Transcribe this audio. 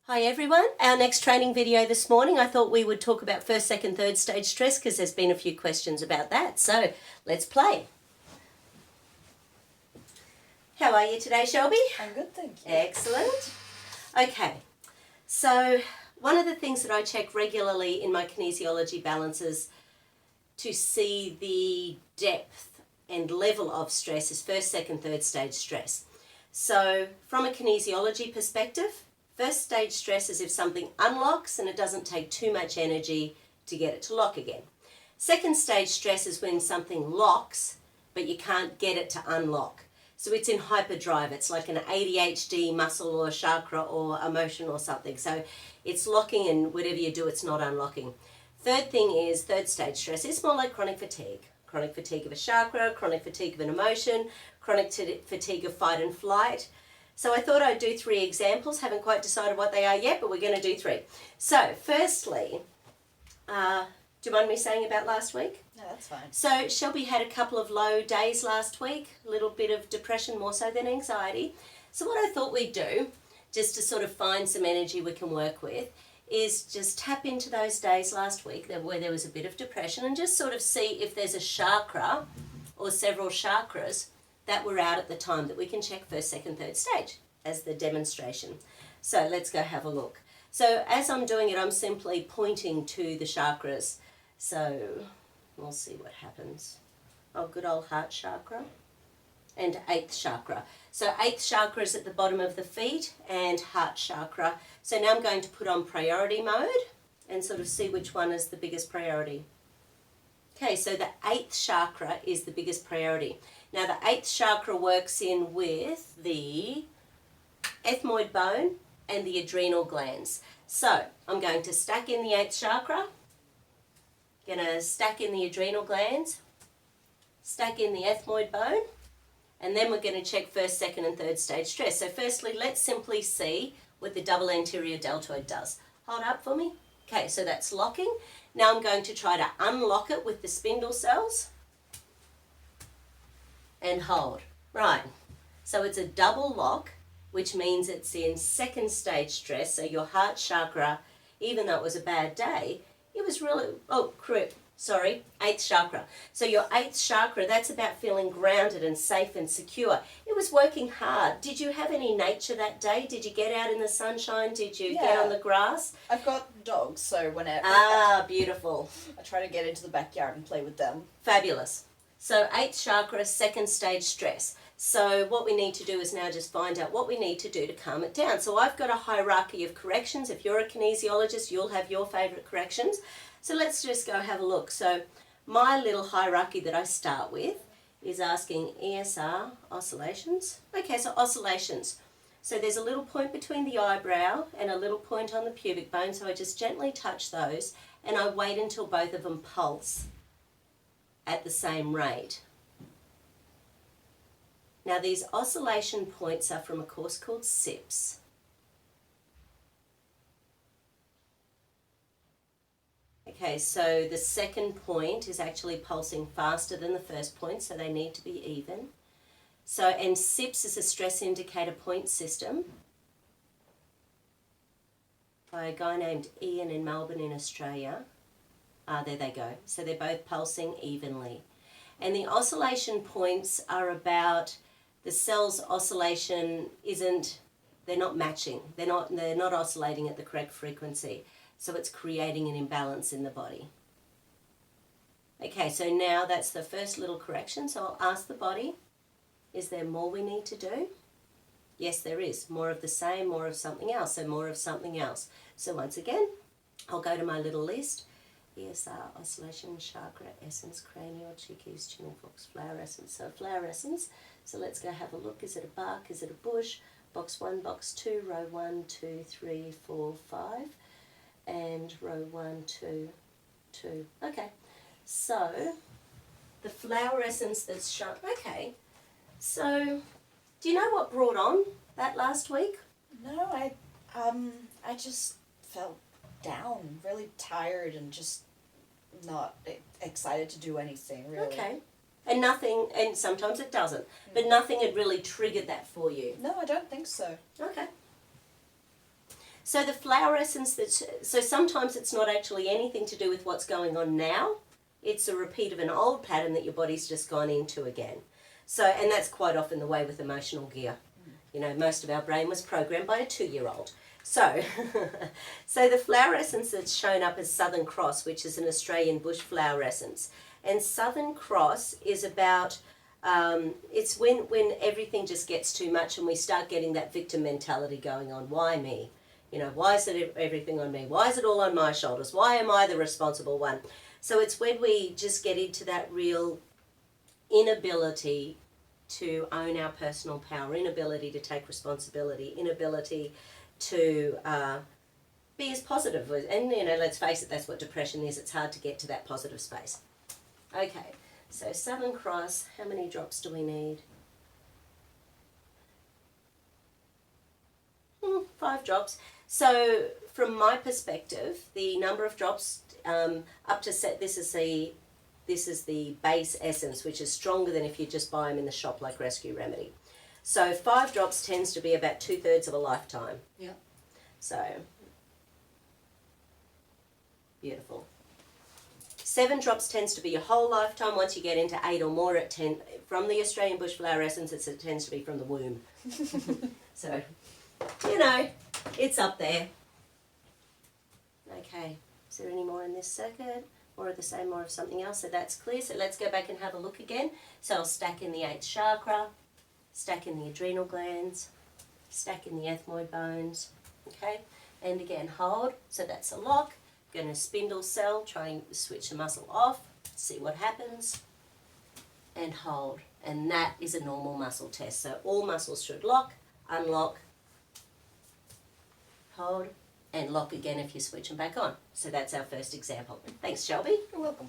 Hi everyone, our next training video this morning, I thought we would talk about first, second, third stage stress because there's been a few questions about that. So let's play. How are you today, Shelby? I'm good, thank you. Excellent. Okay, so one of the things that I check regularly in my kinesiology balances to see the depth and level of stress is first, second, third stage stress. So from a kinesiology perspective, first stage stress is if something unlocks and it doesn't take too much energy to get it to lock again. Second stage stress is when something locks but you can't get it to unlock. So it's in hyperdrive. It's like an ADHD muscle or chakra or emotion or something. So it's locking and whatever you do, it's not unlocking. Third thing is third stage stress. It's more like chronic fatigue. Chronic fatigue of a chakra, chronic fatigue of an emotion, chronic fatigue of fight and flight. So I thought I'd do 3 examples. Haven't quite decided what they are yet, but we're going to do 3. So firstly, do you mind me saying about last week? No, that's fine. So Shelby had a couple of low days last week, a little bit of depression more so than anxiety. So what I thought we'd do, just to sort of find some energy we can work with, is just tap into those days last week where there was a bit of depression and just sort of see if there's a chakra or several chakras that were out at the time that we can check first, second, third stage as the demonstration. So let's go have a look. So as I'm doing it, I'm simply pointing to the chakras. So we'll see what happens. Oh, good old heart chakra and 8th chakra. So 8th chakra is at the bottom of the feet and heart chakra. So now I'm going to put on priority mode and sort of see which one is the biggest priority. Okay, so the 8th chakra is the biggest priority. Now the 8th chakra works in with the ethmoid bone and the adrenal glands. So I'm going to stack in the 8th chakra, going to stack in the adrenal glands, stack in the ethmoid bone, and then we're going to check first, second and third stage stress. So firstly, let's simply see what the double anterior deltoid does. Hold up for me. Okay, so that's locking. Now I'm going to try to unlock it with the spindle cells and hold. Right, so it's a double lock, which means it's in second stage stress. So your heart chakra, even though it was a bad day, it was really, 8th chakra. So your 8th chakra, that's about feeling grounded and safe and secure. It was working hard. Did you have any nature that day? Did you get out in the sunshine? Did you get on the grass? I've got dogs, so whenever Beautiful. I try to get into the backyard and play with them. Fabulous. So 8th chakra, second stage stress. So what we need to do is now just find out what we need to do to calm it down. So I've got a hierarchy of corrections. If you're a kinesiologist, you'll have your favourite corrections. So let's just go have a look. So my little hierarchy that I start with is asking ESR oscillations. Okay, so oscillations. So there's a little point between the eyebrow and a little point on the pubic bone. So I just gently touch those and I wait until both of them pulse at the same rate. Now these oscillation points are from a course called SIPS. Okay, so the second point is actually pulsing faster than the first point, so they need to be even. So, and SIPS is a stress indicator point system by a guy named Ian in Melbourne in Australia. There they go. So they're both pulsing evenly. And the oscillation points are about the cell's oscillation they're not matching. They're not oscillating at the correct frequency. So it's creating an imbalance in the body. Okay, so now that's the first little correction. So I'll ask the body, is there more we need to do? Yes, there is. More of the same, more of something else, so more of something else. So once again, I'll go to my little list. ESR, oscillation, chakra, essence, cranial, chickis, tuning forks, flower essence. So flower essence. So let's go have a look. Is it a bark? Is it a bush? Box 1, box 2, row 1, 2, 3, 4, 5. And row 1, 2, 2. Okay, so the flower essence that's shown. Okay, so do you know what brought on that last week? No, I just felt down, really tired and just not excited to do anything, really. Okay. And nothing, and sometimes it doesn't, but nothing had really triggered that for you? No, I don't think so. Okay. So the flower essence, so sometimes it's not actually anything to do with what's going on now. It's a repeat of an old pattern that your body's just gone into again. So, and that's quite often the way with emotional gear. You know, most of our brain was programmed by a 2-year-old. So, so the flower essence that's shown up as Southern Cross, which is an Australian bush flower essence. And Southern Cross is about, it's when everything just gets too much and we start getting that victim mentality going on. Why me? You know, why is it everything on me? Why is it all on my shoulders? Why am I the responsible one? So it's when we just get into that real inability to own our personal power, inability to take responsibility, inability to be as positive. And, you know, let's face it, that's what depression is. It's hard to get to that positive space. Okay, so Southern Cross, how many drops do we need? 5 drops. So from my perspective, the number of drops up to set, this is the base essence, which is stronger than if you just buy them in the shop like Rescue Remedy. So 5 drops tends to be about 2/3 of a lifetime. Yeah. So, beautiful. 7 drops tends to be your whole lifetime. Once you get into 8 or more, from the Australian bush flower essence, it tends to be from the womb. So, you know, it's up there. Okay, is there any more in this circuit? More of the same, more of something else? So that's clear. So let's go back and have a look again. So I'll stack in the 8th chakra, stack in the adrenal glands, stack in the ethmoid bones, okay? And again, hold. So that's a lock. Going to spindle cell, try and switch the muscle off, see what happens, and hold. And that is a normal muscle test. So all muscles should lock, unlock, hold, and lock again if you switch them back on. So that's our first example. Thanks, Shelby. You're welcome.